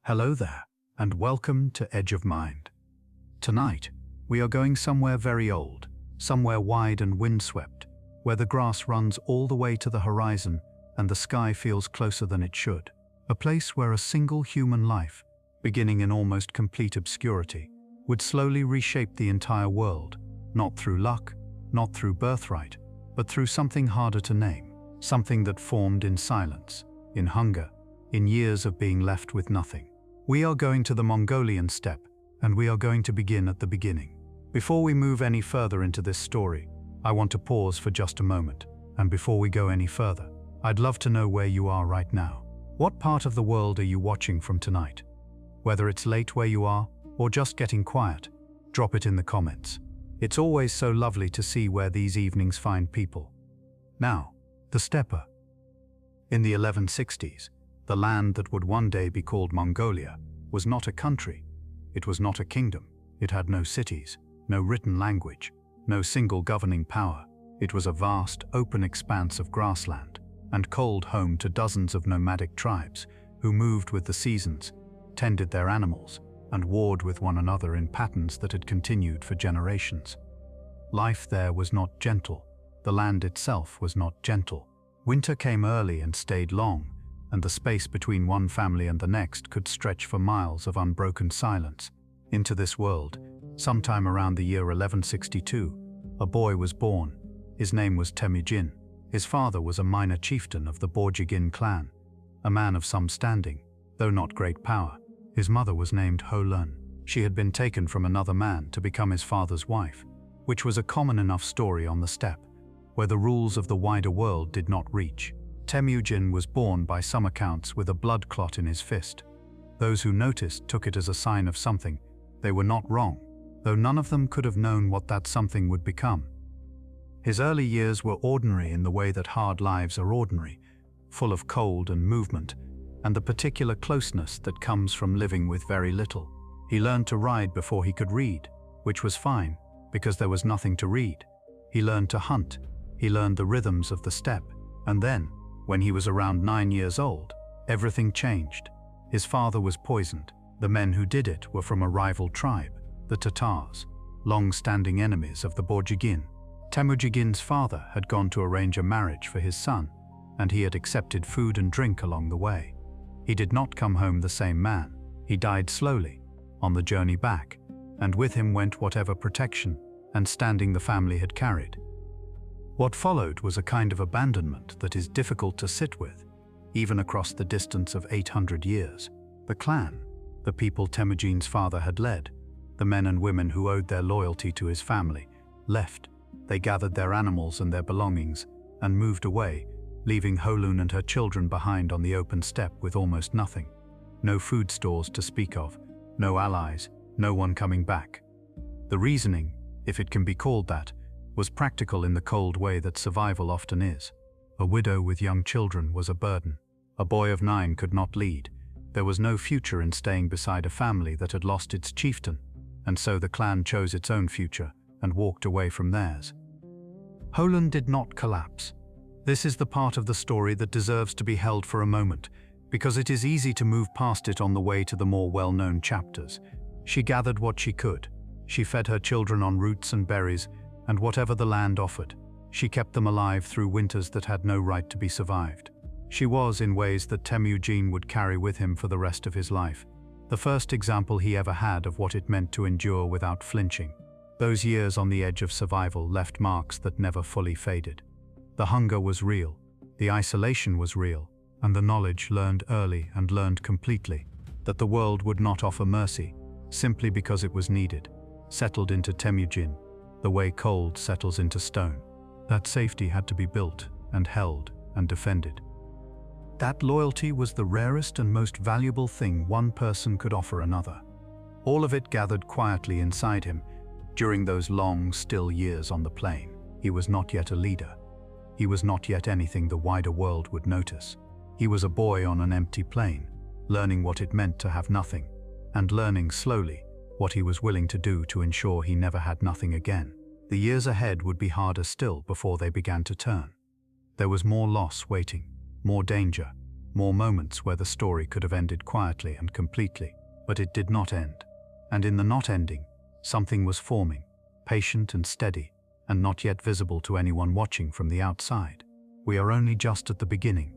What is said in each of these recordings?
Hello there, and welcome to Edge of Mind. Tonight, we are going somewhere very old, somewhere wide and windswept, where the grass runs all the way to the horizon and the sky feels closer than it should. A place where a single human life, beginning in almost complete obscurity, would slowly reshape the entire world, not through luck, not through birthright, but through something harder to name, something that formed in silence, in hunger, in years of being left with nothing. We are going to the Mongolian steppe, and we are going to begin at the beginning. Before we move any further into this story, I want to pause for just a moment, and before we go any further, I'd love to know where you are right now. What part of the world are you watching from tonight? Whether it's late where you are, or just getting quiet, drop it in the comments. It's always so lovely to see where these evenings find people. Now, the steppe. In the 1160s, the land that would one day be called Mongolia was not a country. It was not a kingdom. It had no cities, no written language, no single governing power. It was a vast, open expanse of grassland and cold home to dozens of nomadic tribes who moved with the seasons, tended their animals, and warred with one another in patterns that had continued for generations. Life there was not gentle. The land itself was not gentle. Winter came early and stayed long, and the space between one family and the next could stretch for miles of unbroken silence. Into this world, sometime around the year 1162, a boy was born. His name was Temüjin. His father was a minor chieftain of the Borjigin clan, a man of some standing, though not great power. His mother was named Holun. She had been taken from another man to become his father's wife, which was a common enough story on the steppe, where the rules of the wider world did not reach. Temüjin was born by some accounts with a blood clot in his fist. Those who noticed took it as a sign of something. They were not wrong, though none of them could have known what that something would become. His early years were ordinary in the way that hard lives are ordinary, full of cold and movement, and the particular closeness that comes from living with very little. He learned to ride before he could read, which was fine, because there was nothing to read. He learned to hunt. He learned the rhythms of the steppe, and then, when he was around 9 years old, everything changed. His father was poisoned. The men who did it were from a rival tribe, the Tatars, long-standing enemies of the Borjigin. Temüjin's father had gone to arrange a marriage for his son, and he had accepted food and drink along the way. He did not come home the same man. He died slowly, on the journey back, and with him went whatever protection and standing the family had carried. What followed was a kind of abandonment that is difficult to sit with, even across the distance of 800 years. The clan, the people Temüjin's father had led, the men and women who owed their loyalty to his family, left. They gathered their animals and their belongings and moved away, leaving Holun and her children behind on the open steppe with almost nothing. No food stores to speak of, no allies, no one coming back. The reasoning, if it can be called that, was practical in the cold way that survival often is. A widow with young children was a burden. A boy of 9 could not lead. There was no future in staying beside a family that had lost its chieftain, and so the clan chose its own future and walked away from theirs. Holun did not collapse. This is the part of the story that deserves to be held for a moment, because it is easy to move past it on the way to the more well-known chapters. She gathered what she could. She fed her children on roots and berries, and whatever the land offered. She kept them alive through winters that had no right to be survived. She was, in ways that Temüjin would carry with him for the rest of his life, the first example he ever had of what it meant to endure without flinching. Those years on the edge of survival left marks that never fully faded. The hunger was real, the isolation was real, and the knowledge learned early and learned completely that the world would not offer mercy simply because it was needed, settled into Temüjin, the way cold settles into stone. That safety had to be built and held and defended. That loyalty was the rarest and most valuable thing one person could offer another. All of it gathered quietly inside him during those long, still years on the plain. He was not yet a leader. He was not yet anything the wider world would notice. He was a boy on an empty plain, learning what it meant to have nothing, and learning slowly what he was willing to do to ensure he never had nothing again. The years ahead would be harder still before they began to turn. There was more loss waiting, more danger, more moments where the story could have ended quietly and completely, but it did not end. And in the not ending, something was forming, patient and steady, and not yet visible to anyone watching from the outside. We are only just at the beginning.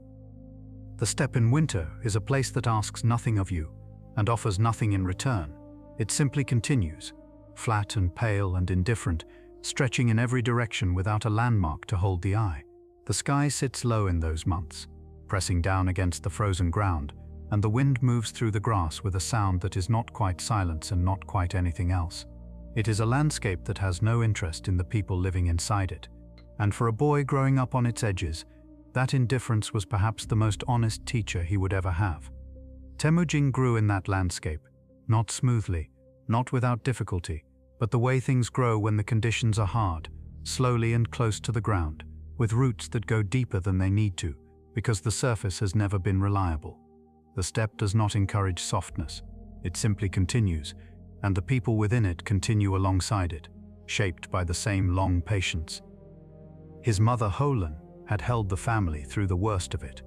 The steppe in winter is a place that asks nothing of you and offers nothing in return. It simply continues, flat and pale and indifferent, stretching in every direction without a landmark to hold the eye. The sky sits low in those months, pressing down against the frozen ground, and the wind moves through the grass with a sound that is not quite silence and not quite anything else. It is a landscape that has no interest in the people living inside it, and for a boy growing up on its edges, that indifference was perhaps the most honest teacher he would ever have. Temüjin grew in that landscape, not smoothly, not without difficulty, but the way things grow when the conditions are hard, slowly and close to the ground, with roots that go deeper than they need to, because the surface has never been reliable. The steppe does not encourage softness. It simply continues, and the people within it continue alongside it, shaped by the same long patience. His mother Holan had held the family through the worst of it,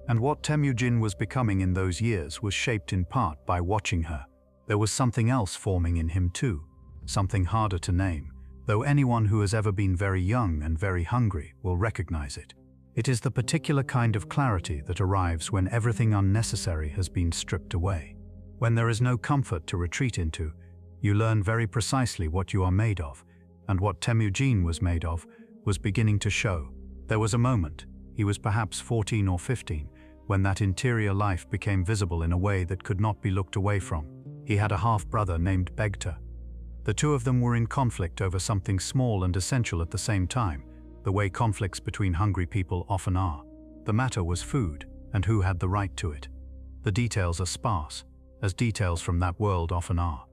and what Temüjin was becoming in those years was shaped in part by watching her. There was something else forming in him too, something harder to name, though anyone who has ever been very young and very hungry will recognize it. It is the particular kind of clarity that arrives when everything unnecessary has been stripped away. When there is no comfort to retreat into, you learn very precisely what you are made of, and what Temüjin was made of was beginning to show. There was a moment, he was perhaps 14 or 15, when that interior life became visible in a way that could not be looked away from. He had a half-brother named Begta. The two of them were in conflict over something small and essential at the same time, the way conflicts between hungry people often are. The matter was food, and who had the right to it. The details are sparse, as details from that world often are.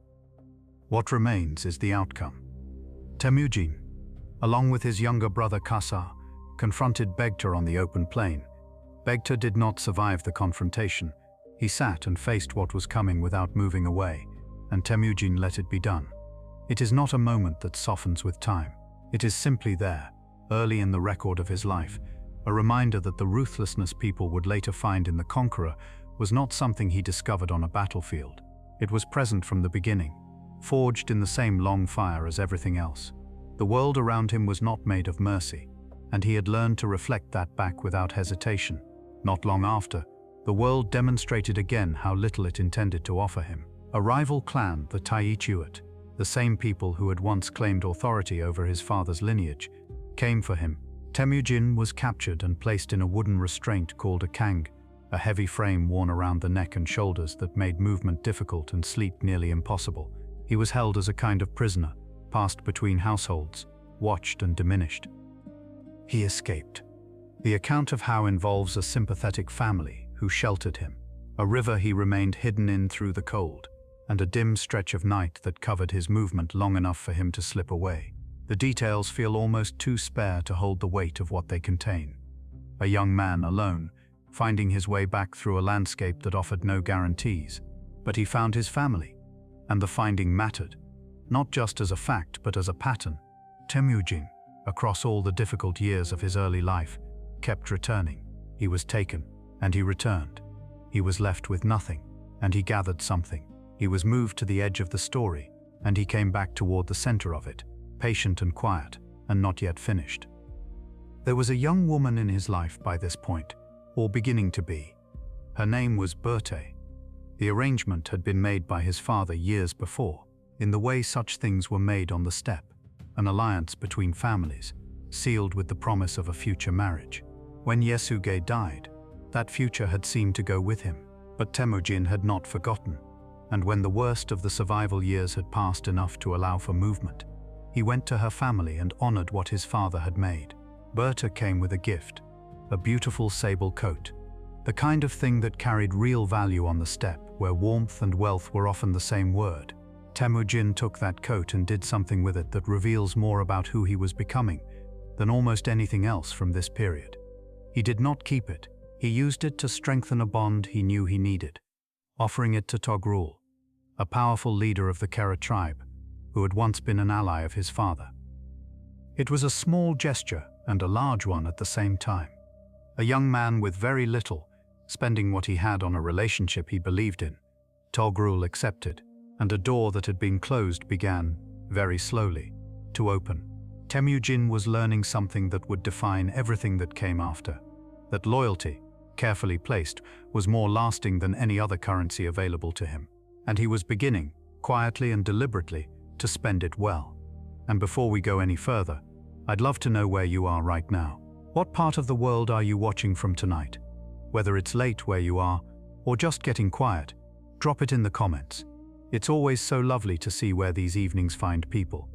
What remains is the outcome. Temüjin, along with his younger brother Kasa, confronted Begta on the open plain. Begta did not survive the confrontation. He sat and faced what was coming without moving away, and Temüjin let it be done. It is not a moment that softens with time. It is simply there, early in the record of his life, a reminder that the ruthlessness people would later find in the conqueror was not something he discovered on a battlefield. It was present from the beginning, forged in the same long fire as everything else. The world around him was not made of mercy, and he had learned to reflect that back without hesitation. Not long after, the world demonstrated again how little it intended to offer him. A rival clan, the Taichuit, the same people who had once claimed authority over his father's lineage, came for him. Temüjin was captured and placed in a wooden restraint called a kang, a heavy frame worn around the neck and shoulders that made movement difficult and sleep nearly impossible. He was held as a kind of prisoner, passed between households, watched and diminished. He escaped. The account of how involves a sympathetic family who sheltered him, a river he remained hidden in through the cold, and a dim stretch of night that covered his movement long enough for him to slip away. The details feel almost too spare to hold the weight of what they contain. A young man alone, finding his way back through a landscape that offered no guarantees, but he found his family, and the finding mattered, not just as a fact but as a pattern. Temüjin, across all the difficult years of his early life, kept returning. He was taken, and he returned. He was left with nothing, and he gathered something. He was moved to the edge of the story, and he came back toward the center of it, patient and quiet, and not yet finished. There was a young woman in his life by this point, or beginning to be. Her name was Berthe. The arrangement had been made by his father years before, in the way such things were made on the steppe, an alliance between families, sealed with the promise of a future marriage. When Yesuge died, that future had seemed to go with him, but Temüjin had not forgotten, and when the worst of the survival years had passed enough to allow for movement, he went to her family and honored what his father had made. Bertha came with a gift, a beautiful sable coat, the kind of thing that carried real value on the steppe, where warmth and wealth were often the same word. Temüjin took that coat and did something with it that reveals more about who he was becoming than almost anything else from this period. He did not keep it. He used it to strengthen a bond he knew he needed, offering it to Togrul, a powerful leader of the Kera tribe, who had once been an ally of his father. It was a small gesture and a large one at the same time. A young man with very little spending what he had on a relationship he believed in. Togrul accepted, and a door that had been closed began, very slowly, to open. Temüjin was learning something that would define everything that came after. That loyalty, carefully placed, was more lasting than any other currency available to him. And he was beginning, quietly and deliberately, to spend it well. And before we go any further, I'd love to know where you are right now. What part of the world are you watching from tonight? Whether it's late where you are, or just getting quiet, drop it in the comments. It's always so lovely to see where these evenings find people.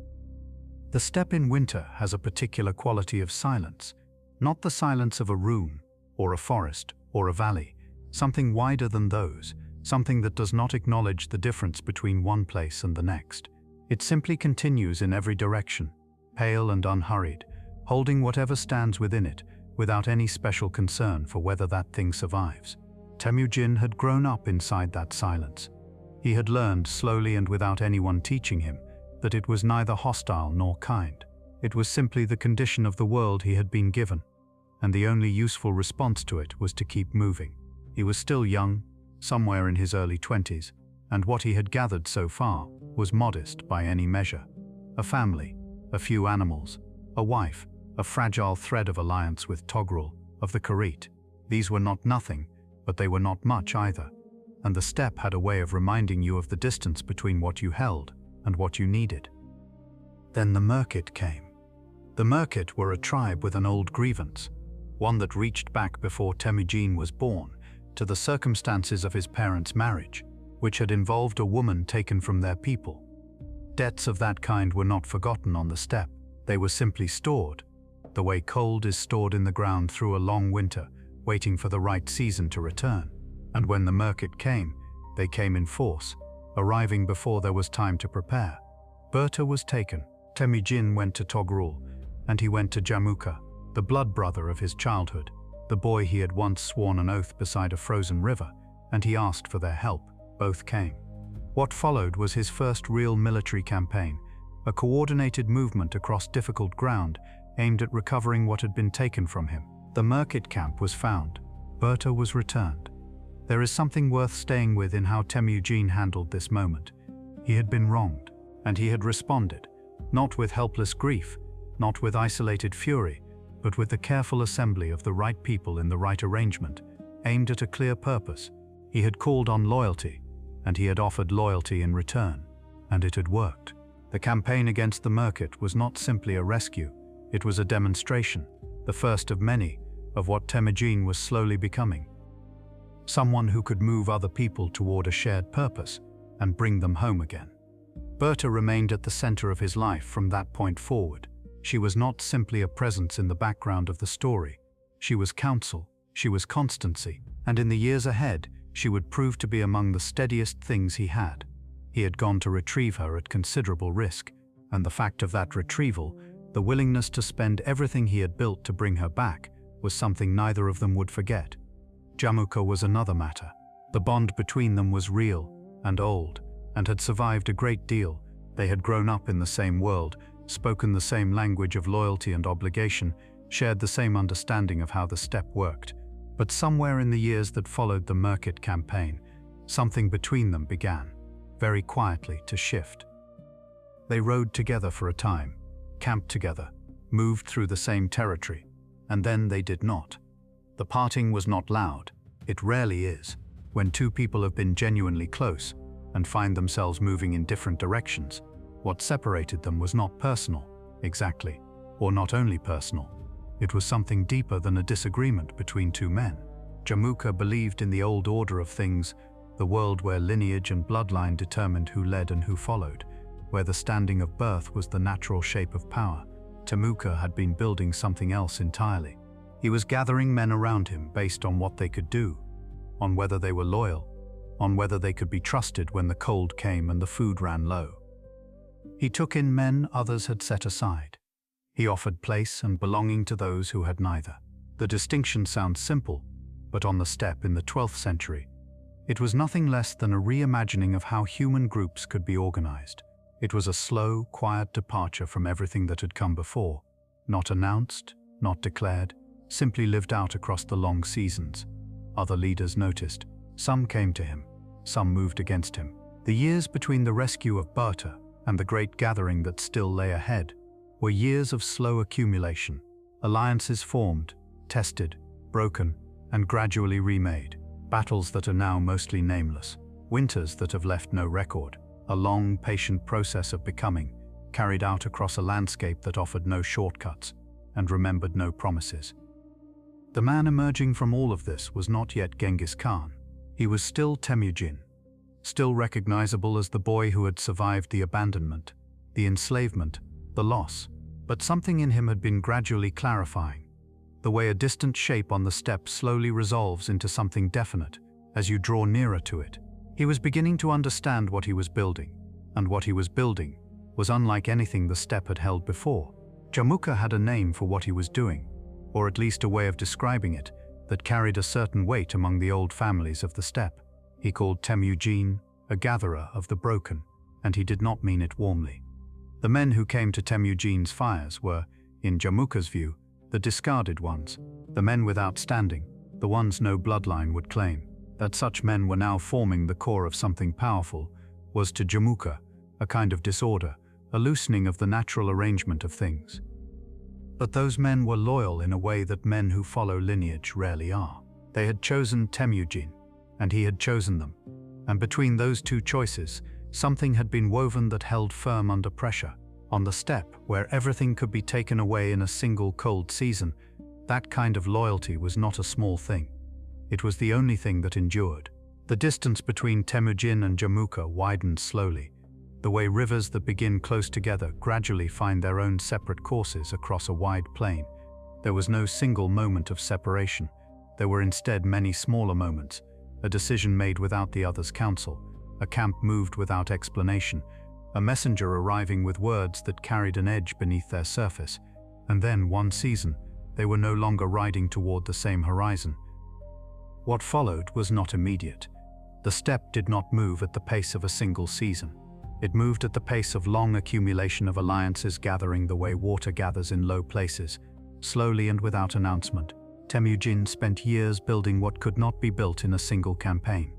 The steppe in winter has a particular quality of silence, not the silence of a room, or a forest, or a valley, something wider than those, something that does not acknowledge the difference between one place and the next. It simply continues in every direction, pale and unhurried, holding whatever stands within it, without any special concern for whether that thing survives. Temüjin had grown up inside that silence. He had learned, slowly and without anyone teaching him, that it was neither hostile nor kind. It was simply the condition of the world he had been given, and the only useful response to it was to keep moving. He was still young, somewhere in his early 20s, and what he had gathered so far was modest by any measure. A family, a few animals, a wife, a fragile thread of alliance with Togrul, of the Kharit. These were not nothing, but they were not much either, and the steppe had a way of reminding you of the distance between what you held and what you needed. Then the Murkit came. The Murkit were a tribe with an old grievance, one that reached back before Temüjin was born, to the circumstances of his parents' marriage, which had involved a woman taken from their people. Debts of that kind were not forgotten on the steppe. They were simply stored, the way cold is stored in the ground through a long winter, waiting for the right season to return. And when the Murkit came, they came in force, arriving before there was time to prepare. Berta was taken. Temüjin went to Togrul, and he went to Jamuka, the blood brother of his childhood, the boy he had once sworn an oath beside a frozen river, and he asked for their help. Both came. What followed was his first real military campaign, a coordinated movement across difficult ground aimed at recovering what had been taken from him. The Murkit camp was found. Berta was returned. There is something worth staying with in how Temüjin handled this moment. He had been wronged, and he had responded, not with helpless grief, not with isolated fury, but with the careful assembly of the right people in the right arrangement, aimed at a clear purpose. He had called on loyalty, and he had offered loyalty in return, and it had worked. The campaign against the Murkit was not simply a rescue, it was a demonstration, the first of many, of what Temüjin was slowly becoming. Someone who could move other people toward a shared purpose and bring them home again. Berta remained at the center of his life from that point forward. She was not simply a presence in the background of the story. She was counsel, she was constancy, and in the years ahead, she would prove to be among the steadiest things he had. He had gone to retrieve her at considerable risk, and the fact of that retrieval, the willingness to spend everything he had built to bring her back, was something neither of them would forget. Jamuka was another matter. The bond between them was real and old, and had survived a great deal. They had grown up in the same world, spoken the same language of loyalty and obligation, shared the same understanding of how the steppe worked. But somewhere in the years that followed the Murkit campaign, something between them began, very quietly, to shift. They rode together for a time, camped together, moved through the same territory, and then they did not. The parting was not loud. It rarely is, when two people have been genuinely close and find themselves moving in different directions. What separated them was not personal, exactly, or not only personal. It was something deeper than a disagreement between two men. Jamuka believed in the old order of things, the world where lineage and bloodline determined who led and who followed, where the standing of birth was the natural shape of power. Temüjin had been building something else entirely. He was gathering men around him based on what they could do, on whether they were loyal, on whether they could be trusted when the cold came and the food ran low. He took in men others had set aside. He offered place and belonging to those who had neither. The distinction sounds simple, but on the steppe in the 12th century, it was nothing less than a reimagining of how human groups could be organized. It was a slow, quiet departure from everything that had come before, not announced, not declared, simply lived out across the long seasons. Other leaders noticed. Some came to him. Some moved against him. The years between the rescue of Berta and the great gathering that still lay ahead were years of slow accumulation. Alliances formed, tested, broken, and gradually remade. Battles that are now mostly nameless. Winters that have left no record. A long, patient process of becoming, carried out across a landscape that offered no shortcuts and remembered no promises. The man emerging from all of this was not yet Genghis Khan. He was still Temüjin, still recognizable as the boy who had survived the abandonment, the enslavement, the loss. But something in him had been gradually clarifying, the way a distant shape on the steppe slowly resolves into something definite as you draw nearer to it. He was beginning to understand what he was building, and what he was building was unlike anything the steppe had held before. Jamuka had a name for what he was doing, or at least a way of describing it that carried a certain weight among the old families of the steppe. He called Temüjin a gatherer of the broken, and he did not mean it warmly. The men who came to Temüjin's fires were, in Jamuka's view, the discarded ones, the men without standing, the ones no bloodline would claim. That such men were now forming the core of something powerful was to Jamuka a kind of disorder, a loosening of the natural arrangement of things. But those men were loyal in a way that men who follow lineage rarely are. They had chosen Temüjin, and he had chosen them. And between those two choices, something had been woven that held firm under pressure. On the steppe, where everything could be taken away in a single cold season, that kind of loyalty was not a small thing. It was the only thing that endured. The distance between Temüjin and Jamuka widened slowly, the way rivers that begin close together gradually find their own separate courses across a wide plain. There was no single moment of separation. There were instead many smaller moments, a decision made without the other's counsel, a camp moved without explanation, a messenger arriving with words that carried an edge beneath their surface. And then, one season, they were no longer riding toward the same horizon. What followed was not immediate. The steppe did not move at the pace of a single season. It moved at the pace of long accumulation of alliances gathering the way water gathers in low places. Slowly and without announcement, Temüjin spent years building what could not be built in a single campaign.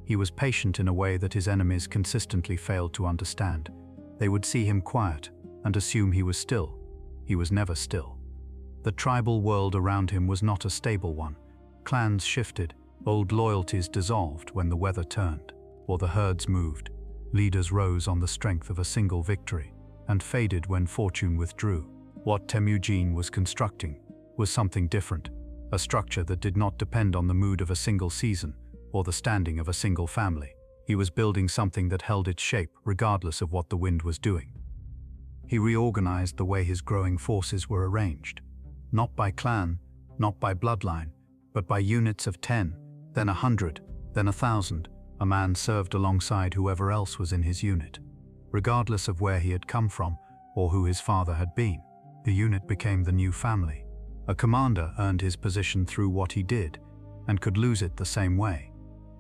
He was patient in a way that his enemies consistently failed to understand. They would see him quiet and assume he was still. He was never still. The tribal world around him was not a stable one. Clans shifted, old loyalties dissolved when the weather turned, or the herds moved. Leaders rose on the strength of a single victory, and faded when fortune withdrew. What Temüjin was constructing was something different, a structure that did not depend on the mood of a single season, or the standing of a single family. He was building something that held its shape regardless of what the wind was doing. He reorganized the way his growing forces were arranged, not by clan, not by bloodline, but by units of 10, then 100, then 1,000. A man served alongside whoever else was in his unit. Regardless of where he had come from or who his father had been, the unit became the new family. A commander earned his position through what he did, and could lose it the same way.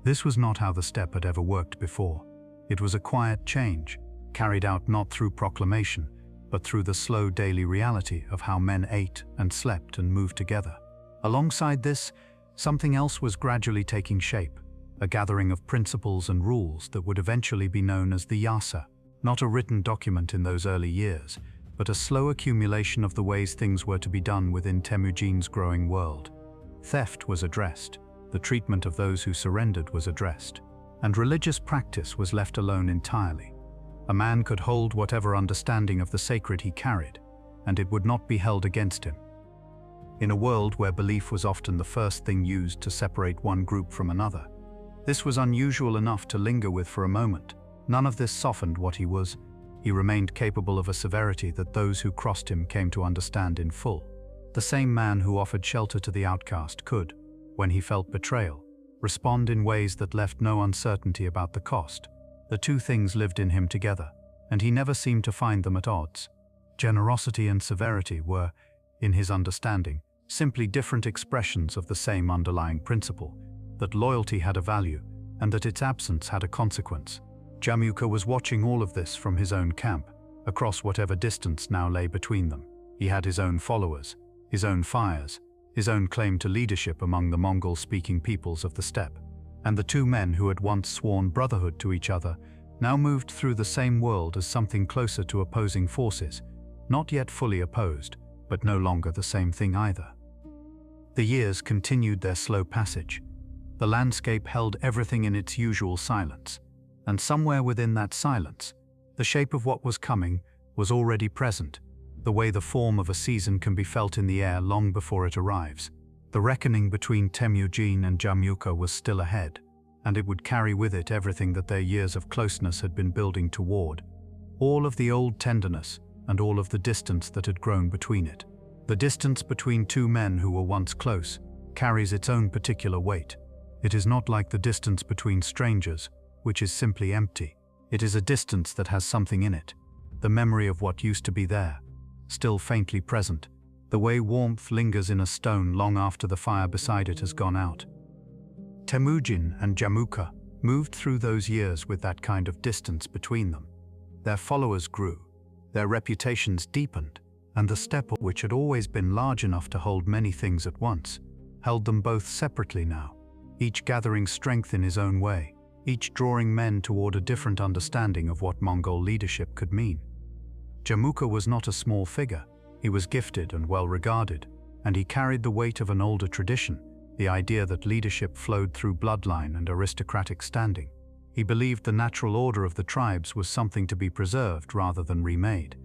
This was not how the steppe had ever worked before. It was a quiet change, carried out not through proclamation, but through the slow daily reality of how men ate and slept and moved together. Alongside this, something else was gradually taking shape, a gathering of principles and rules that would eventually be known as the Yasa, not a written document in those early years, but a slow accumulation of the ways things were to be done within Temüjin's growing world. Theft was addressed, the treatment of those who surrendered was addressed, and religious practice was left alone entirely. A man could hold whatever understanding of the sacred he carried, and it would not be held against him. In a world where belief was often the first thing used to separate one group from another, this was unusual enough to linger with for a moment. None of this softened what he was. He remained capable of a severity that those who crossed him came to understand in full. The same man who offered shelter to the outcast could, when he felt betrayal, respond in ways that left no uncertainty about the cost. The two things lived in him together, and he never seemed to find them at odds. Generosity and severity were, in his understanding, simply different expressions of the same underlying principle, that loyalty had a value, and that its absence had a consequence. Jamuka was watching all of this from his own camp, across whatever distance now lay between them. He had his own followers, his own fires, his own claim to leadership among the Mongol-speaking peoples of the steppe. And the two men who had once sworn brotherhood to each other now moved through the same world as something closer to opposing forces, not yet fully opposed, but no longer the same thing either. The years continued their slow passage. The landscape held everything in its usual silence, and somewhere within that silence, the shape of what was coming was already present, the way the form of a season can be felt in the air long before it arrives. The reckoning between Temüjin and Jamuka was still ahead, and it would carry with it everything that their years of closeness had been building toward, all of the old tenderness and all of the distance that had grown between it. The distance between two men who were once close carries its own particular weight. It is not like the distance between strangers, which is simply empty. It is a distance that has something in it, the memory of what used to be there, still faintly present, the way warmth lingers in a stone long after the fire beside it has gone out. Temüjin and Jamuka moved through those years with that kind of distance between them. Their followers grew, their reputations deepened, and the steppe, which had always been large enough to hold many things at once, held them both separately now, each gathering strength in his own way, each drawing men toward a different understanding of what Mongol leadership could mean. Jamuka was not a small figure. He was gifted and well regarded, and he carried the weight of an older tradition, the idea that leadership flowed through bloodline and aristocratic standing. He believed the natural order of the tribes was something to be preserved rather than remade.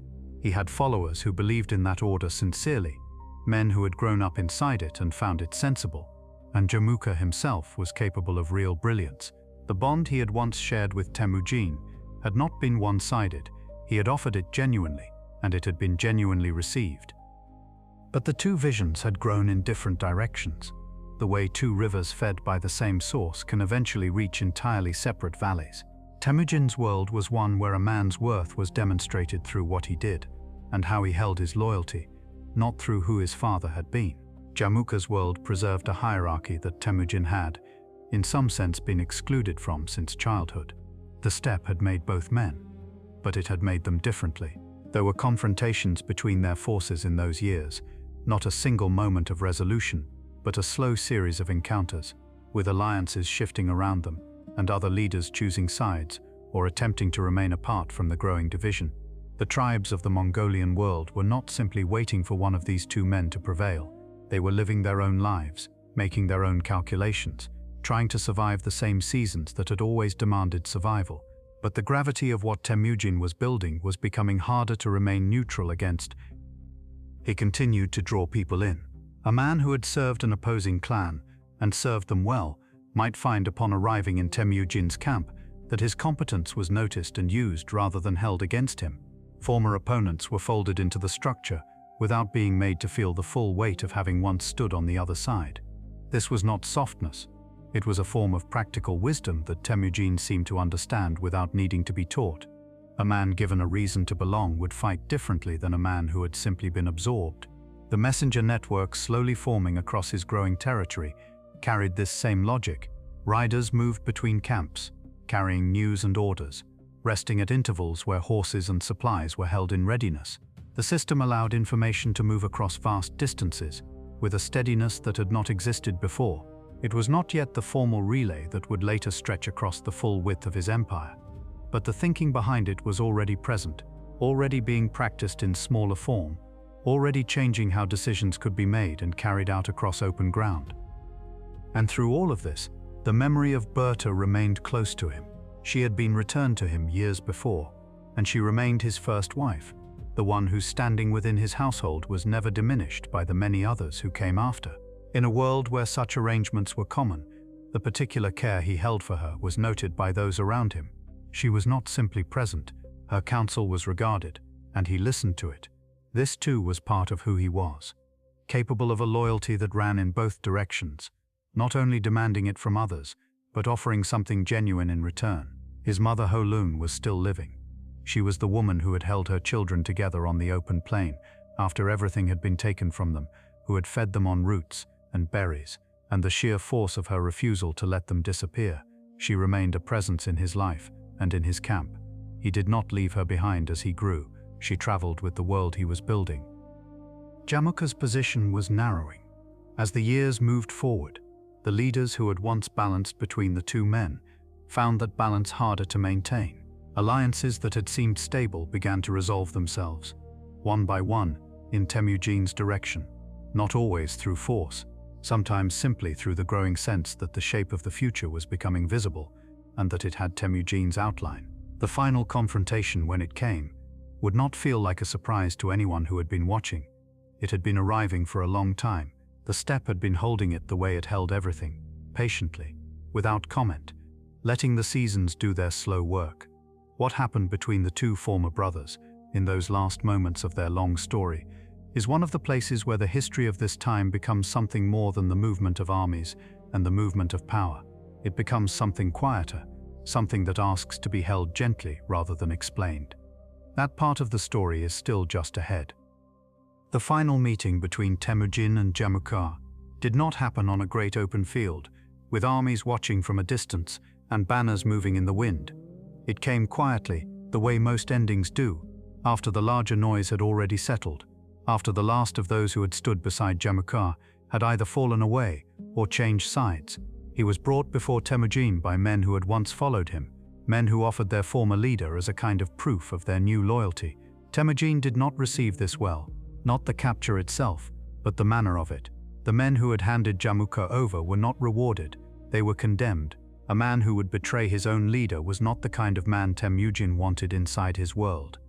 He had followers who believed in that order sincerely, men who had grown up inside it and found it sensible, and Jamuka himself was capable of real brilliance. The bond he had once shared with Temüjin had not been one-sided. He had offered it genuinely, and it had been genuinely received. But the two visions had grown in different directions. The way two rivers fed by the same source can eventually reach entirely separate valleys. Temüjin's world was one where a man's worth was demonstrated through what he did, and how he held his loyalty, not through who his father had been. Jamuka's world preserved a hierarchy that Temüjin had, in some sense, been excluded from since childhood. The steppe had made both men, but it had made them differently. There were confrontations between their forces in those years, not a single moment of resolution, but a slow series of encounters, with alliances shifting around them, and other leaders choosing sides or attempting to remain apart from the growing division. The tribes of the Mongolian world were not simply waiting for one of these two men to prevail. They were living their own lives, making their own calculations, trying to survive the same seasons that had always demanded survival. But the gravity of what Temüjin was building was becoming harder to remain neutral against. He continued to draw people in. A man who had served an opposing clan, and served them well, might find upon arriving in Temüjin's camp that his competence was noticed and used rather than held against him. Former opponents were folded into the structure without being made to feel the full weight of having once stood on the other side. This was not softness. It was a form of practical wisdom that Temüjin seemed to understand without needing to be taught. A man given a reason to belong would fight differently than a man who had simply been absorbed. The messenger network slowly forming across his growing territory carried this same logic. Riders moved between camps, carrying news and orders, resting at intervals where horses and supplies were held in readiness. The system allowed information to move across vast distances, with a steadiness that had not existed before. It was not yet the formal relay that would later stretch across the full width of his empire, but the thinking behind it was already present, already being practiced in smaller form, already changing how decisions could be made and carried out across open ground. And through all of this, the memory of Berta remained close to him. She had been returned to him years before, and she remained his first wife, the one whose standing within his household was never diminished by the many others who came after. In a world where such arrangements were common, the particular care he held for her was noted by those around him. She was not simply present, her counsel was regarded, and he listened to it. This too was part of who he was, capable of a loyalty that ran in both directions, not only demanding it from others, but offering something genuine in return. His mother Holun was still living. She was the woman who had held her children together on the open plain after everything had been taken from them, who had fed them on roots and berries, and the sheer force of her refusal to let them disappear. She remained a presence in his life and in his camp. He did not leave her behind as he grew. She traveled with the world he was building. Jamuka's position was narrowing. As the years moved forward, the leaders who had once balanced between the two men found that balance harder to maintain. Alliances that had seemed stable began to resolve themselves, one by one, in Temüjin's direction, not always through force, sometimes simply through the growing sense that the shape of the future was becoming visible and that it had Temüjin's outline. The final confrontation, when it came, would not feel like a surprise to anyone who had been watching. It had been arriving for a long time. The steppe had been holding it the way it held everything, patiently, without comment, letting the seasons do their slow work. What happened between the two former brothers, in those last moments of their long story, is one of the places where the history of this time becomes something more than the movement of armies and the movement of power. It becomes something quieter, something that asks to be held gently rather than explained. That part of the story is still just ahead. The final meeting between Temüjin and Genghis Khan did not happen on a great open field, with armies watching from a distance and banners moving in the wind. It came quietly, the way most endings do, after the larger noise had already settled, after the last of those who had stood beside Genghis Khan had either fallen away or changed sides. He was brought before Temüjin by men who had once followed him, men who offered their former leader as a kind of proof of their new loyalty. Temüjin did not receive this well, not the capture itself, but the manner of it. The men who had handed Genghis Khan over were not rewarded, they were condemned. A man who would betray his own leader was not the kind of man Temüjin wanted inside his world.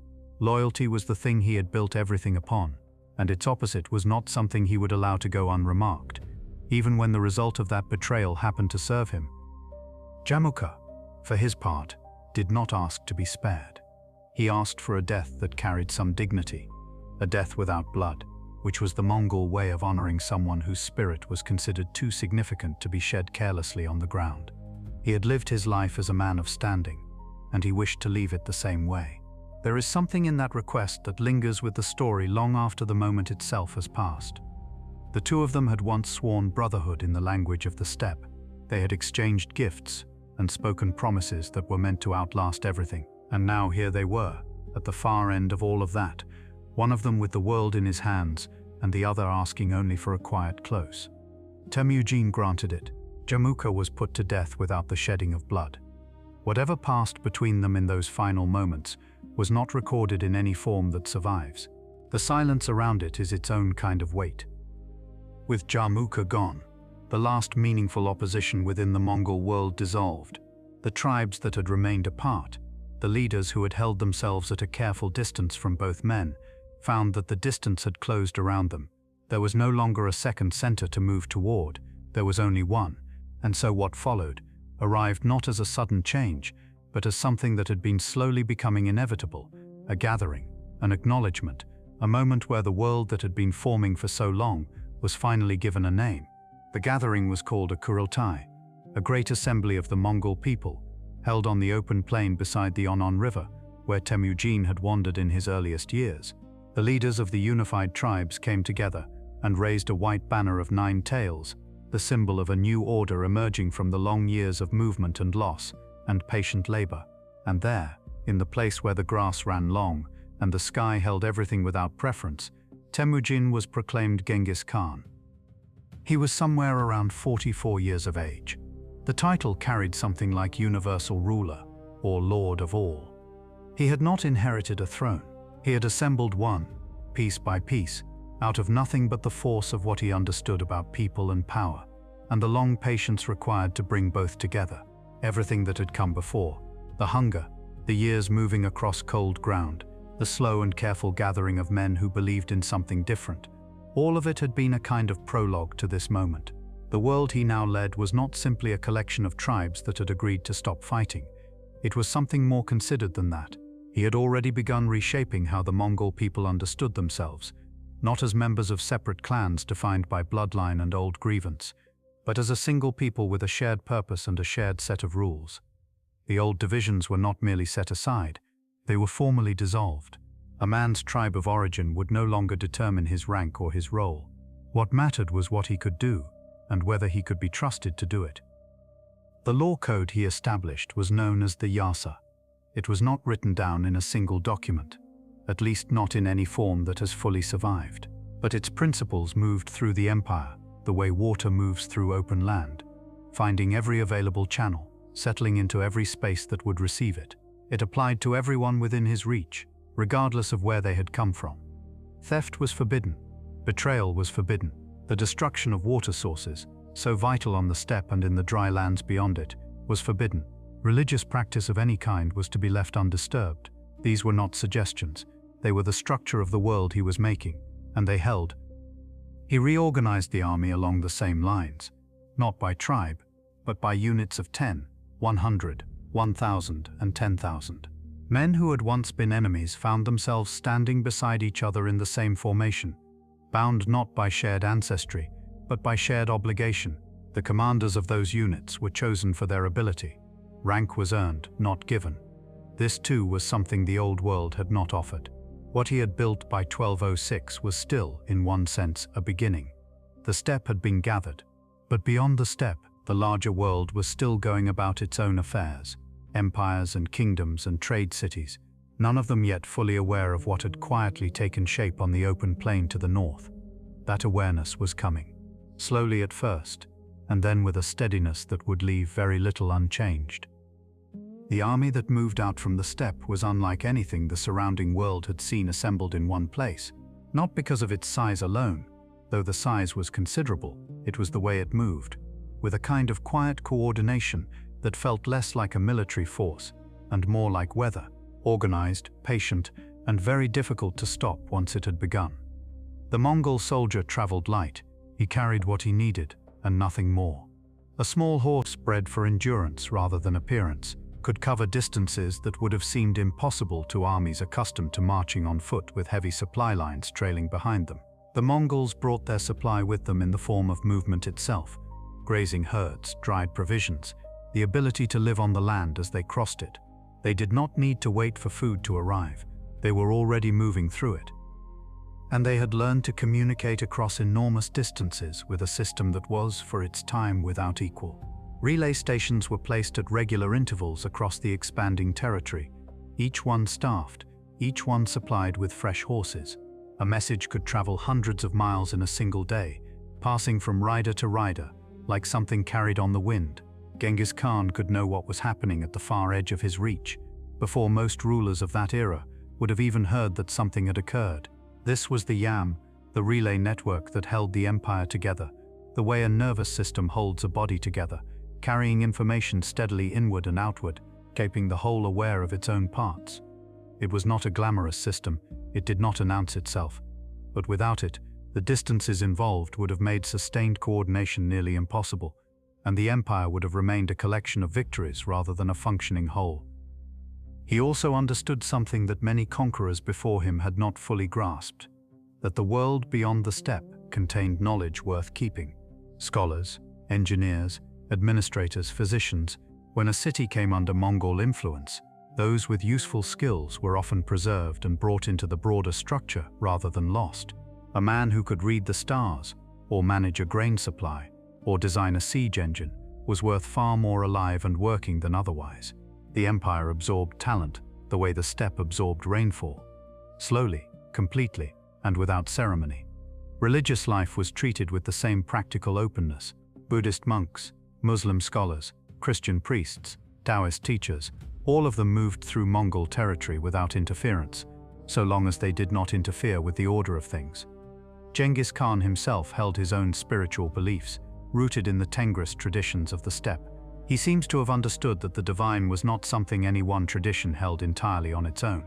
Loyalty was the thing he had built everything upon, and its opposite was not something he would allow to go unremarked, even when the result of that betrayal happened to serve him. Genghis Khan, for his part, did not ask to be spared. He asked for a death that carried some dignity, a death without blood, which was the Mongol way of honoring someone whose spirit was considered too significant to be shed carelessly on the ground. He had lived his life as a man of standing, and he wished to leave it the same way. There is something in that request that lingers with the story long after the moment itself has passed. The two of them had once sworn brotherhood in the language of the steppe. They had exchanged gifts and spoken promises that were meant to outlast everything. And now here they were, at the far end of all of that, one of them with the world in his hands and the other asking only for a quiet close. Temüjin granted it. Genghis Khan was put to death without the shedding of blood. Whatever passed between them in those final moments was not recorded in any form that survives. The silence around it is its own kind of weight. With Genghis Khan gone, the last meaningful opposition within the Mongol world dissolved. The tribes that had remained apart, the leaders who had held themselves at a careful distance from both men, found that the distance had closed around them. There was no longer a second center to move toward, there was only one. And so what followed arrived not as a sudden change, but as something that had been slowly becoming inevitable, a gathering, an acknowledgement, a moment where the world that had been forming for so long was finally given a name. The gathering was called a Kurultai, a great assembly of the Mongol people, held on the open plain beside the Onon River, where Temüjin had wandered in his earliest years. The leaders of the unified tribes came together and raised a white banner of 9 tails, the symbol of a new order emerging from the long years of movement and loss and patient labor. And there, in the place where the grass ran long and the sky held everything without preference, Temüjin was proclaimed Genghis Khan. He was somewhere around 44 years of age. The title carried something like universal ruler or lord of all. He had not inherited a throne. He had assembled one, piece by piece, out of nothing but the force of what he understood about people and power, and the long patience required to bring both together. Everything that had come before, the hunger, the years moving across cold ground, the slow and careful gathering of men who believed in something different, all of it had been a kind of prologue to this moment. The world he now led was not simply a collection of tribes that had agreed to stop fighting. It was something more considered than that. He had already begun reshaping how the Mongol people understood themselves, not as members of separate clans defined by bloodline and old grievance, but as a single people with a shared purpose and a shared set of rules. The old divisions were not merely set aside, they were formally dissolved. A man's tribe of origin would no longer determine his rank or his role. What mattered was what he could do, and whether he could be trusted to do it. The law code he established was known as the Yasa. It was not written down in a single document, at least not in any form that has fully survived. But its principles moved through the empire. the way water moves through open land, finding every available channel, settling into every space that would receive it. It applied to everyone within his reach, regardless of where they had come from. Theft was forbidden. Betrayal was forbidden. The destruction of water sources, so vital on the steppe and in the dry lands beyond it, was forbidden. Religious practice of any kind was to be left undisturbed. These were not suggestions. They were the structure of the world he was making, and they held. He reorganized the army along the same lines, not by tribe, but by units of 10, 100, 1,000, and 10,000. Men who had once been enemies found themselves standing beside each other in the same formation, bound not by shared ancestry, but by shared obligation. The commanders of those units were chosen for their ability. Rank was earned, not given. This too was something the old world had not offered. What he had built by 1206 was still, in one sense, a beginning. The steppe had been gathered, but beyond the steppe, the larger world was still going about its own affairs. Empires and kingdoms and trade cities, none of them yet fully aware of what had quietly taken shape on the open plain to the north. That awareness was coming, slowly at first, and then with a steadiness that would leave very little unchanged. The army that moved out from the steppe was unlike anything the surrounding world had seen assembled in one place, not because of its size alone, though the size was considerable. It was the way it moved, with a kind of quiet coordination that felt less like a military force and more like weather, organized, patient, and very difficult to stop once it had begun. The Mongol soldier traveled light. He carried what he needed, and nothing more. A small horse bred for endurance rather than appearance could cover distances that would have seemed impossible to armies accustomed to marching on foot with heavy supply lines trailing behind them. The Mongols brought their supply with them in the form of movement itself, grazing herds, dried provisions, the ability to live on the land as they crossed it. They did not need to wait for food to arrive. They were already moving through it. And they had learned to communicate across enormous distances with a system that was, for its time, without equal. Relay stations were placed at regular intervals across the expanding territory, each one staffed, each one supplied with fresh horses. A message could travel hundreds of miles in a single day, passing from rider to rider, like something carried on the wind. Genghis Khan could know what was happening at the far edge of his reach, before most rulers of that era would have even heard that something had occurred. This was the YAM, the relay network that held the empire together, the way a nervous system holds a body together, carrying information steadily inward and outward, keeping the whole aware of its own parts. It was not a glamorous system, it did not announce itself, but without it, the distances involved would have made sustained coordination nearly impossible, and the empire would have remained a collection of victories rather than a functioning whole. He also understood something that many conquerors before him had not fully grasped, that the world beyond the steppe contained knowledge worth keeping. Scholars, engineers, administrators, physicians. When a city came under Mongol influence, those with useful skills were often preserved and brought into the broader structure rather than lost. A man who could read the stars, or manage a grain supply, or design a siege engine, was worth far more alive and working than otherwise. The empire absorbed talent the way the steppe absorbed rainfall, slowly, completely, and without ceremony. Religious life was treated with the same practical openness. Buddhist monks, Muslim scholars, Christian priests, Taoist teachers, all of them moved through Mongol territory without interference, so long as they did not interfere with the order of things. Genghis Khan himself held his own spiritual beliefs, rooted in the Tengris traditions of the steppe. He seems to have understood that the divine was not something any one tradition held entirely on its own.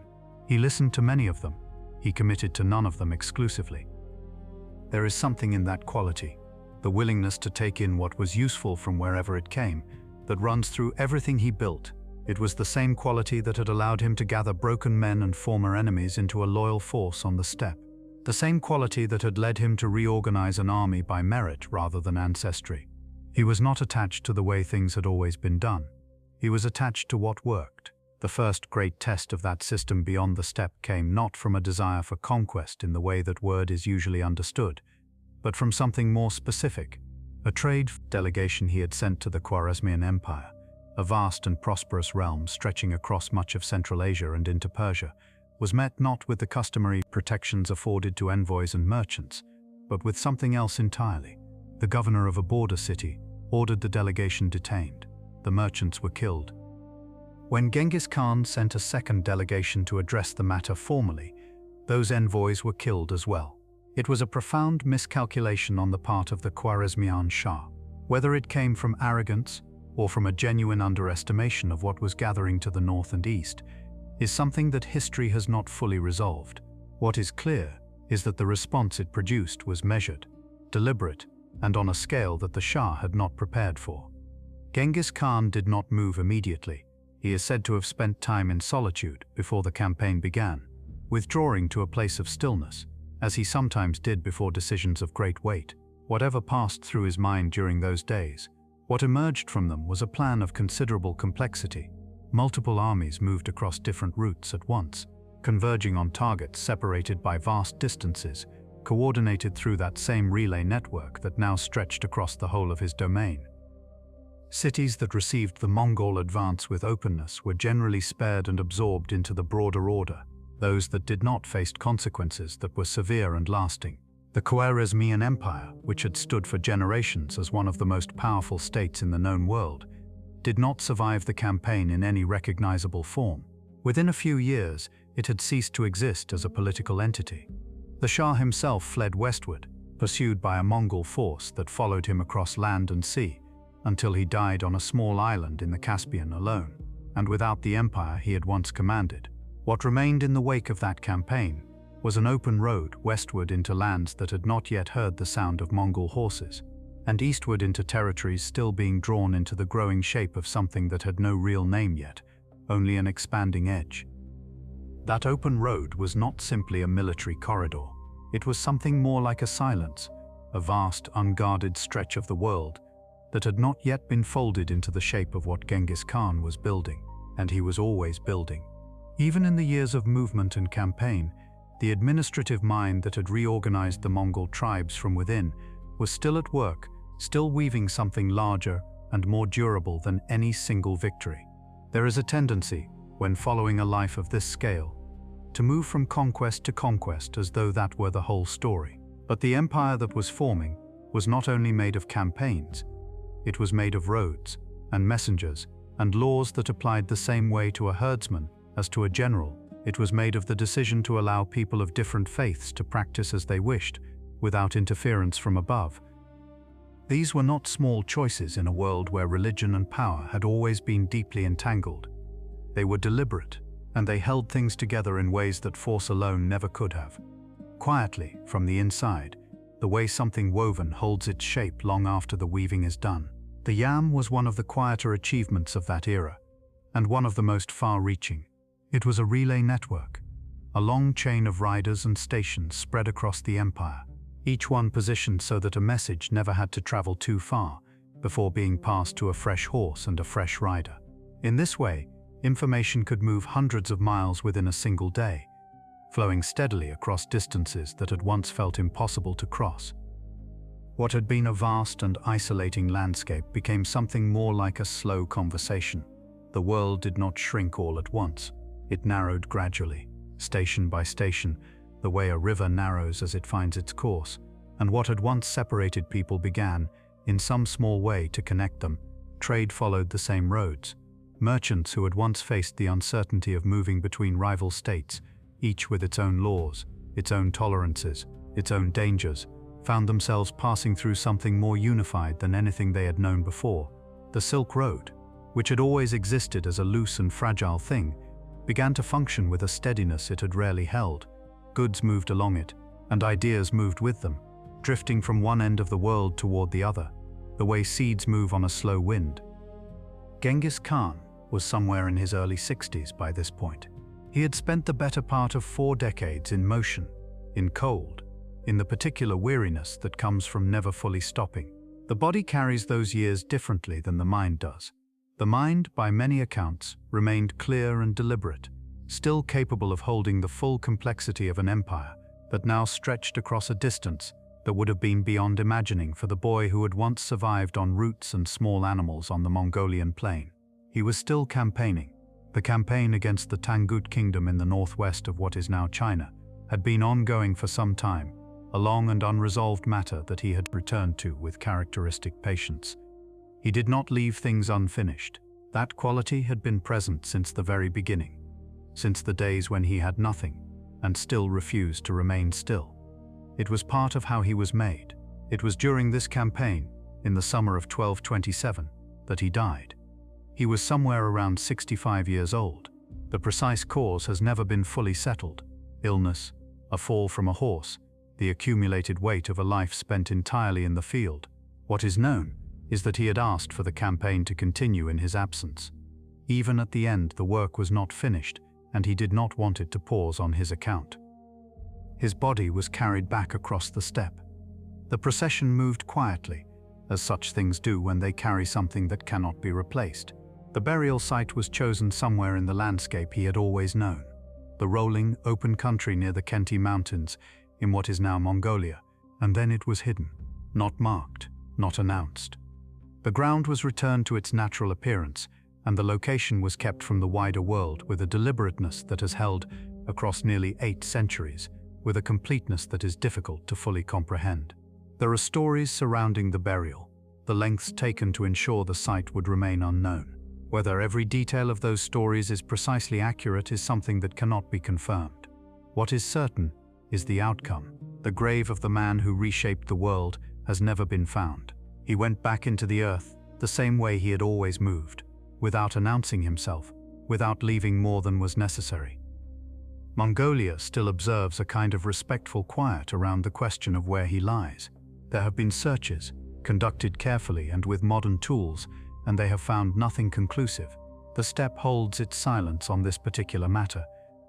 He listened to many of them. He committed to none of them exclusively. There is something in that quality, the willingness to take in what was useful from wherever it came, that runs through everything he built. It was the same quality that had allowed him to gather broken men and former enemies into a loyal force on the steppe. The same quality that had led him to reorganize an army by merit rather than ancestry. He was not attached to the way things had always been done. He was attached to what worked. The first great test of that system beyond the steppe came not from a desire for conquest in the way that word is usually understood, but from something more specific. A trade delegation he had sent to the Khwarezmian Empire, a vast and prosperous realm stretching across much of Central Asia and into Persia, was met not with the customary protections afforded to envoys and merchants, but with something else entirely. the governor of a border city, ordered the delegation detained. The merchants were killed. When Genghis Khan sent a second delegation to address the matter formally, those envoys were killed as well. It was a profound miscalculation on the part of the Khwarezmian Shah. Whether it came from arrogance or from a genuine underestimation of what was gathering to the north and east, is something that history has not fully resolved. What is clear is that the response it produced was measured, deliberate, and on a scale that the Shah had not prepared for. Genghis Khan did not move immediately. He is said to have spent time in solitude before the campaign began, withdrawing to a place of stillness, as he sometimes did before decisions of great weight. Whatever passed through his mind during those days, what emerged from them was a plan of considerable complexity. Multiple armies moved across different routes at once, converging on targets separated by vast distances, coordinated through that same relay network that now stretched across the whole of his domain. Cities that received the Mongol advance with openness were generally spared and absorbed into the broader order. Those that did not faced consequences that were severe and lasting. The Khwarezmian Empire, which had stood for generations as one of the most powerful states in the known world, did not survive the campaign in any recognizable form. Within a few years, it had ceased to exist as a political entity. The Shah himself fled westward, pursued by a Mongol force that followed him across land and sea, until he died on a small island in the Caspian alone, and without the empire he had once commanded. What remained in the wake of that campaign was an open road westward into lands that had not yet heard the sound of Mongol horses, and eastward into territories still being drawn into the growing shape of something that had no real name yet, only an expanding edge. That open road was not simply a military corridor. It was something more like a silence, a vast, unguarded stretch of the world that had not yet been folded into the shape of what Genghis Khan was building, and he was always building. Even in the years of movement and campaign, the administrative mind that had reorganized the Mongol tribes from within was still at work, still weaving something larger and more durable than any single victory. There is a tendency, when following a life of this scale, to move from conquest to conquest as though that were the whole story. But the empire that was forming was not only made of campaigns, it was made of roads and messengers and laws that applied the same way to a herdsman as to a general. It was made of the decision to allow people of different faiths to practice as they wished, without interference from above. These were not small choices in a world where religion and power had always been deeply entangled. They were deliberate, and they held things together in ways that force alone never could have. Quietly, from the inside, the way something woven holds its shape long after the weaving is done. The yam was one of the quieter achievements of that era, and one of the most far-reaching. It was a relay network, a long chain of riders and stations spread across the empire, each one positioned so that a message never had to travel too far before being passed to a fresh horse and a fresh rider. In this way, information could move hundreds of miles within a single day, flowing steadily across distances that had once felt impossible to cross. What had been a vast and isolating landscape became something more like a slow conversation. The world did not shrink all at once. It narrowed gradually, station by station, the way a river narrows as it finds its course, and what had once separated people began, in some small way, to connect them. Trade followed the same roads. Merchants who had once faced the uncertainty of moving between rival states, each with its own laws, its own tolerances, its own dangers, found themselves passing through something more unified than anything they had known before. The Silk Road, which had always existed as a loose and fragile thing, began to function with a steadiness it had rarely held. Goods moved along it, and ideas moved with them, drifting from one end of the world toward the other, the way seeds move on a slow wind. Genghis Khan was somewhere in his early 60s by this point. He had spent the better part of 4 decades in motion, in cold, in the particular weariness that comes from never fully stopping. The body carries those years differently than the mind does. The mind, by many accounts, remained clear and deliberate, still capable of holding the full complexity of an empire that now stretched across a distance that would have been beyond imagining for the boy who had once survived on roots and small animals on the Mongolian plain. He was still campaigning. The campaign against the Tangut kingdom in the northwest of what is now China had been ongoing for some time, a long and unresolved matter that he had returned to with characteristic patience. He did not leave things unfinished. That quality had been present since the very beginning, since the days when he had nothing and still refused to remain still. It was part of how he was made. It was during this campaign, in the summer of 1227, that he died. He was somewhere around 65 years old. The precise cause has never been fully settled. Illness, a fall from a horse, the accumulated weight of a life spent entirely in the field. What is known is that he had asked for the campaign to continue in his absence. Even at the end, the work was not finished, and he did not want it to pause on his account. His body was carried back across the steppe. The procession moved quietly, as such things do when they carry something that cannot be replaced. The burial site was chosen somewhere in the landscape he had always known, the rolling, open country near the Khenti Mountains in what is now Mongolia, and then it was hidden, not marked, not announced. The ground was returned to its natural appearance, and the location was kept from the wider world with a deliberateness that has held across nearly 8 centuries, with a completeness that is difficult to fully comprehend. There are stories surrounding the burial, the lengths taken to ensure the site would remain unknown. Whether every detail of those stories is precisely accurate is something that cannot be confirmed. What is certain is the outcome. The grave of the man who reshaped the world has never been found. He went back into the earth the same way he had always moved, without announcing himself, without leaving more than was necessary. Mongolia still observes a kind of respectful quiet around the question of where he lies. There have been searches, conducted carefully and with modern tools, and they have found nothing conclusive. The steppe holds its silence on this particular matter,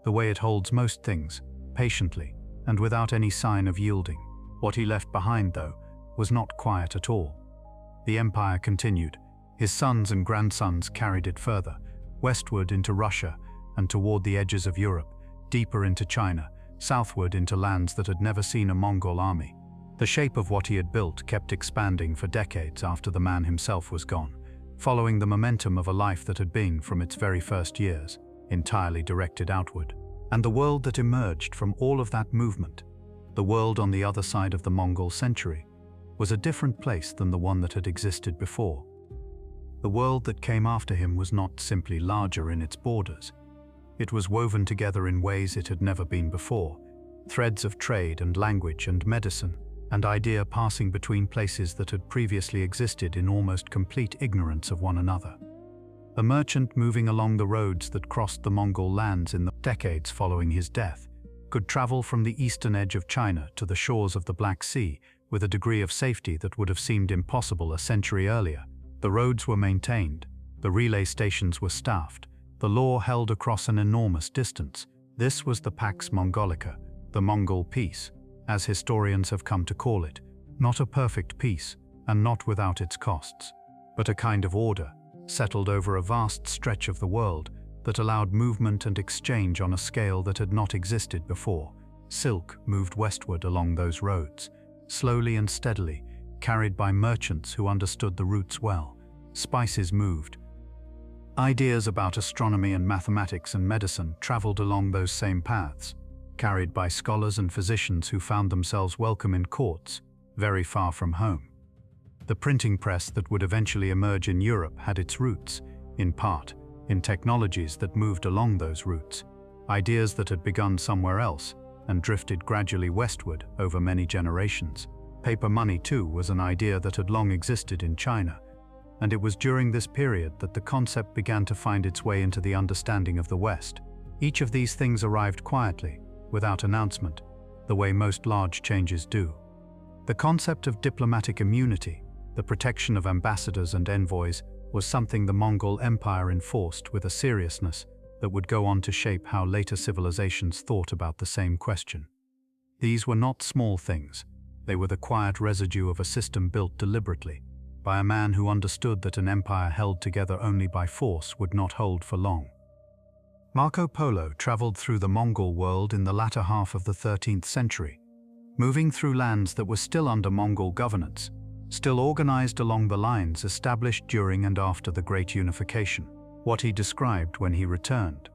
the way it holds most things, patiently, and without any sign of yielding. What he left behind, though, was not quiet at all. The empire continued. His sons and grandsons carried it further, westward into Russia and toward the edges of Europe, deeper into China, southward into lands that had never seen a Mongol army. The shape of what he had built kept expanding for decades after the man himself was gone, following the momentum of a life that had been, from its very first years, entirely directed outward. And the world that emerged from all of that movement, the world on the other side of the Mongol century, was a different place than the one that had existed before. The world that came after him was not simply larger in its borders. It was woven together in ways it had never been before, threads of trade and language and medicine, and idea passing between places that had previously existed in almost complete ignorance of one another. A merchant moving along the roads that crossed the Mongol lands in the decades following his death could travel from the eastern edge of China to the shores of the Black Sea with a degree of safety that would have seemed impossible a century earlier. The roads were maintained, the relay stations were staffed, the law held across an enormous distance. This was the Pax Mongolica, the Mongol peace, as historians have come to call it, not a perfect peace, and not without its costs, but a kind of order, settled over a vast stretch of the world that allowed movement and exchange on a scale that had not existed before. Silk moved westward along those roads, slowly and steadily, carried by merchants who understood the routes well. Spices moved. Ideas about astronomy and mathematics and medicine traveled along those same paths, carried by scholars and physicians who found themselves welcome in courts, very far from home. The printing press that would eventually emerge in Europe had its roots, in part, in technologies that moved along those routes, ideas that had begun somewhere else and drifted gradually westward over many generations. Paper money, too, was an idea that had long existed in China, and it was during this period that the concept began to find its way into the understanding of the West. Each of these things arrived quietly, without announcement, the way most large changes do. The concept of diplomatic immunity, the protection of ambassadors and envoys, was something the Mongol Empire enforced with a seriousness that would go on to shape how later civilizations thought about the same question. These were not small things. They were the quiet residue of a system built deliberately, by a man who understood that an empire held together only by force would not hold for long. Marco Polo traveled through the Mongol world in the latter half of the 13th century, moving through lands that were still under Mongol governance, still organized along the lines established during and after the Great Unification. What he described when he returned,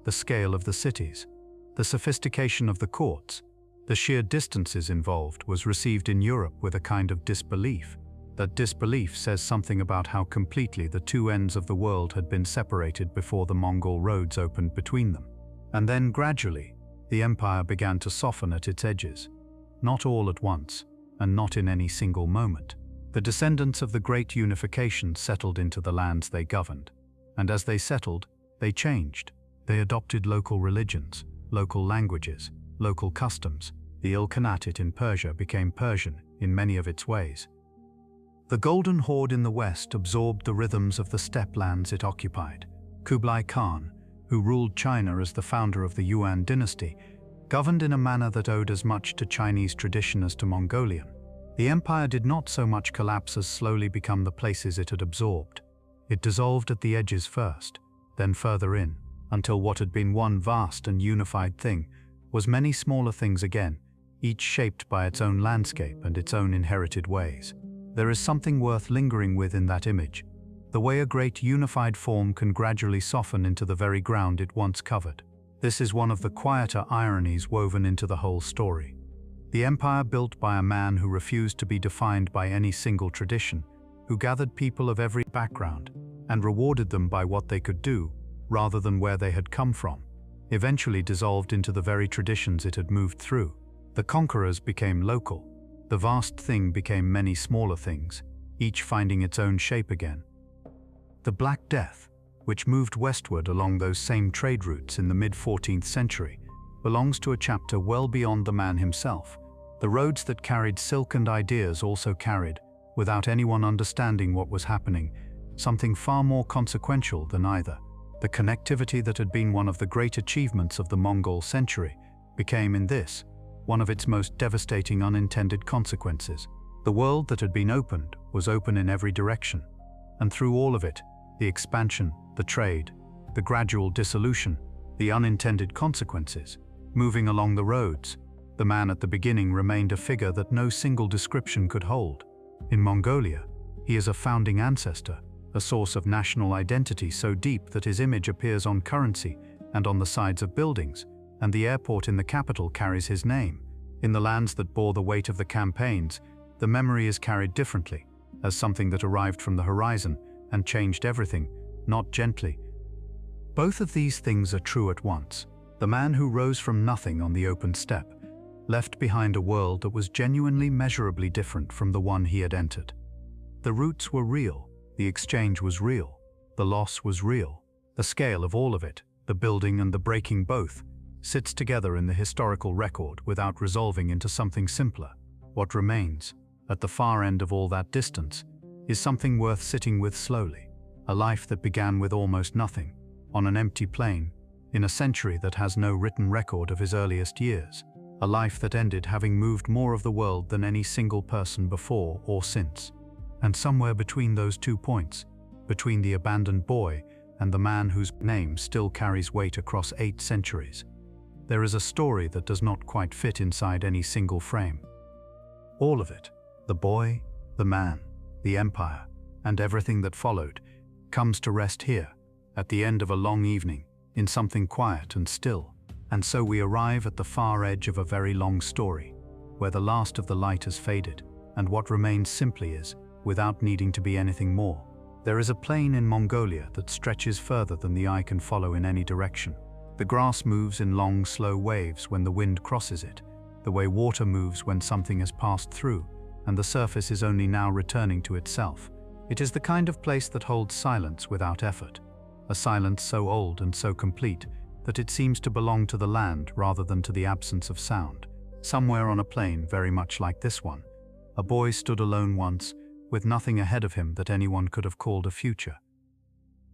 the scale of the cities, the sophistication of the courts, The sheer distances involved was received in Europe with a kind of disbelief. That disbelief says something about how completely the two ends of the world had been separated before the Mongol roads opened between them. And then gradually, the empire began to soften at its edges. Not all at once, and not in any single moment. The descendants of the great unification settled into the lands they governed. And as they settled, they changed. They adopted local religions, local languages, local customs. The Ilkhanate in Persia became Persian in many of its ways. The Golden Horde in the west absorbed the rhythms of the steppe lands it occupied. Kublai Khan, who ruled China as the founder of the Yuan dynasty, governed in a manner that owed as much to Chinese tradition as to Mongolian. The empire did not so much collapse as slowly become the places it had absorbed. It dissolved at the edges first, then further in, until what had been one vast and unified thing was many smaller things again, each shaped by its own landscape and its own inherited ways. There is something worth lingering with in that image, the way a great unified form can gradually soften into the very ground it once covered. This is one of the quieter ironies woven into the whole story. The empire built by a man who refused to be defined by any single tradition, who gathered people of every background and rewarded them by what they could do, rather than where they had come from, eventually dissolved into the very traditions it had moved through. The conquerors became local. The vast thing became many smaller things, each finding its own shape again. The Black Death, which moved westward along those same trade routes in the mid-14th century, belongs to a chapter well beyond the man himself. The roads that carried silk and ideas also carried, without anyone understanding what was happening, something far more consequential than either. The connectivity that had been one of the great achievements of the Mongol century became, in this, one of its most devastating unintended consequences. The world that had been opened was open in every direction, and through all of it, the expansion, the trade, the gradual dissolution, the unintended consequences, moving along the roads, the man at the beginning remained a figure that no single description could hold. In Mongolia, he is a founding ancestor, a source of national identity so deep that his image appears on currency and on the sides of buildings, and the airport in the capital carries his name. In the lands that bore the weight of the campaigns, the memory is carried differently, as something that arrived from the horizon and changed everything, not gently. Both of these things are true at once. The man who rose from nothing on the open steppe left behind a world that was genuinely measurably different from the one he had entered. The roots were real, the exchange was real, the loss was real. The scale of all of it, the building and the breaking both, sits together in the historical record without resolving into something simpler. What remains, at the far end of all that distance, is something worth sitting with slowly. A life that began with almost nothing, on an empty plain, in a century that has no written record of his earliest years. A life that ended having moved more of the world than any single person before or since. And somewhere between those 2 points, between the abandoned boy and the man whose name still carries weight across 8 centuries, there is a story that does not quite fit inside any single frame. All of it, the boy, the man, the empire, and everything that followed, comes to rest here, at the end of a long evening, in something quiet and still. And so we arrive at the far edge of a very long story, where the last of the light has faded, and what remains simply is, without needing to be anything more. There is a plain in Mongolia that stretches further than the eye can follow in any direction. The grass moves in long, slow waves when the wind crosses it, the way water moves when something has passed through, and the surface is only now returning to itself. It is the kind of place that holds silence without effort, a silence so old and so complete that it seems to belong to the land rather than to the absence of sound. Somewhere on a plain very much like this one, a boy stood alone once, with nothing ahead of him that anyone could have called a future.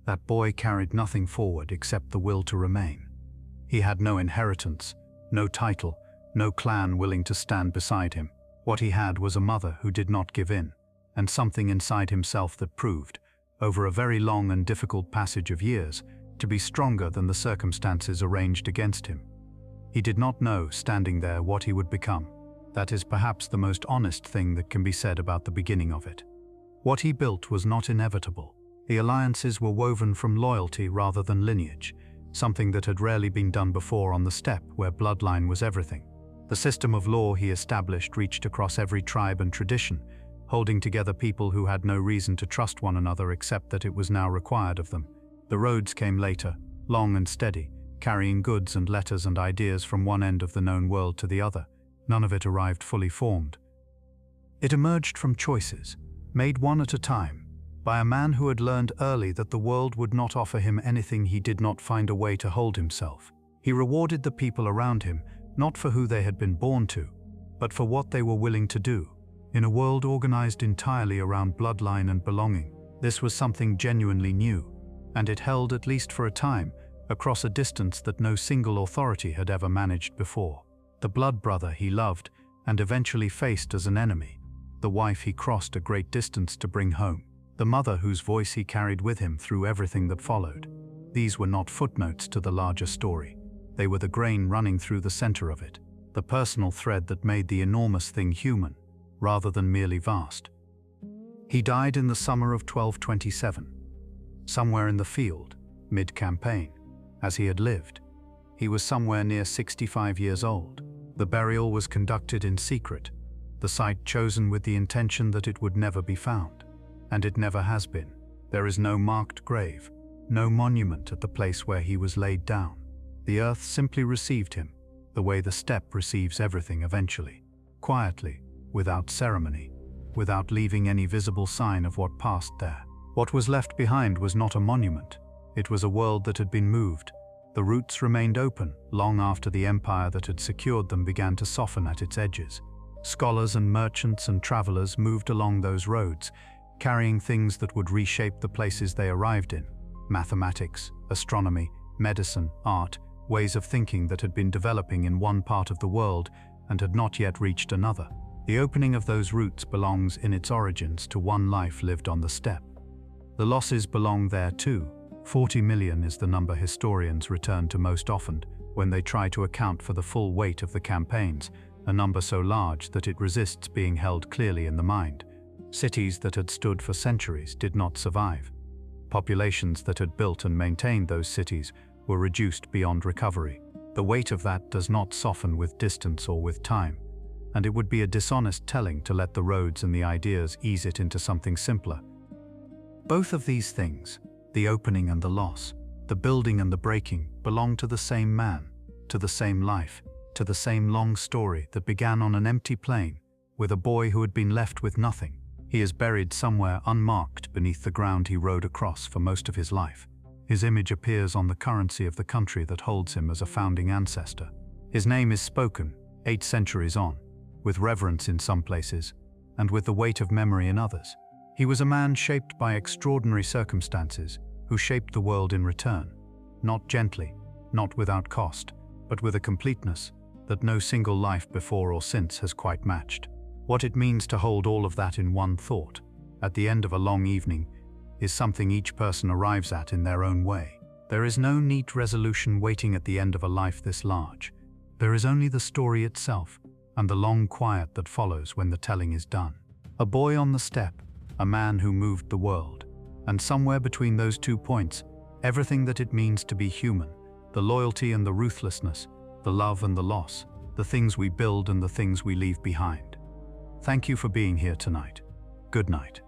That boy carried nothing forward except the will to remain. He had no inheritance, no title, no clan willing to stand beside him. What he had was a mother who did not give in, and something inside himself that proved, over a very long and difficult passage of years, to be stronger than the circumstances arranged against him. He did not know, standing there, what he would become. That is perhaps the most honest thing that can be said about the beginning of it. What he built was not inevitable. The alliances were woven from loyalty rather than lineage, something that had rarely been done before on the steppe where bloodline was everything. The system of law he established reached across every tribe and tradition, holding together people who had no reason to trust one another except that it was now required of them. The roads came later, long and steady, carrying goods and letters and ideas from one end of the known world to the other. None of it arrived fully formed. It emerged from choices, made one at a time, by a man who had learned early that the world would not offer him anything he did not find a way to hold himself. He rewarded the people around him, not for who they had been born to, but for what they were willing to do. In a world organized entirely around bloodline and belonging, this was something genuinely new, and it held, at least for a time, across a distance that no single authority had ever managed before. The blood brother he loved and eventually faced as an enemy, the wife he crossed a great distance to bring home, the mother whose voice he carried with him through everything that followed. These were not footnotes to the larger story. They were the grain running through the center of it, the personal thread that made the enormous thing human, rather than merely vast. He died in the summer of 1227, somewhere in the field, mid-campaign, as he had lived. He was somewhere near 65 years old. The burial was conducted in secret, the site chosen with the intention that it would never be found. And it never has been. There is no marked grave, no monument at the place where he was laid down. The earth simply received him, the way the steppe receives everything eventually, quietly, without ceremony, without leaving any visible sign of what passed there. What was left behind was not a monument. It was a world that had been moved. The roots remained open long after the empire that had secured them began to soften at its edges. Scholars and merchants and travelers moved along those roads, carrying things that would reshape the places they arrived in. Mathematics, astronomy, medicine, art, ways of thinking that had been developing in one part of the world and had not yet reached another. The opening of those routes belongs in its origins to one life lived on the steppe. The losses belong there too. 40 million is the number historians return to most often when they try to account for the full weight of the campaigns, a number so large that it resists being held clearly in the mind. Cities that had stood for centuries did not survive. Populations that had built and maintained those cities were reduced beyond recovery. The weight of that does not soften with distance or with time, and it would be a dishonest telling to let the roads and the ideas ease it into something simpler. Both of these things, the opening and the loss, the building and the breaking, belong to the same man, to the same life, to the same long story that began on an empty plain, with a boy who had been left with nothing. He is buried somewhere unmarked beneath the ground he rode across for most of his life. His image appears on the currency of the country that holds him as a founding ancestor. His name is spoken, 8 centuries on, with reverence in some places, and with the weight of memory in others. He was a man shaped by extraordinary circumstances, who shaped the world in return, not gently, not without cost, but with a completeness that no single life before or since has quite matched. What it means to hold all of that in one thought, at the end of a long evening, is something each person arrives at in their own way. There is no neat resolution waiting at the end of a life this large. There is only the story itself, and the long quiet that follows when the telling is done. A boy on the steppe, a man who moved the world, and somewhere between those 2 points, everything that it means to be human, the loyalty and the ruthlessness, the love and the loss, the things we build and the things we leave behind. Thank you for being here tonight. Good night.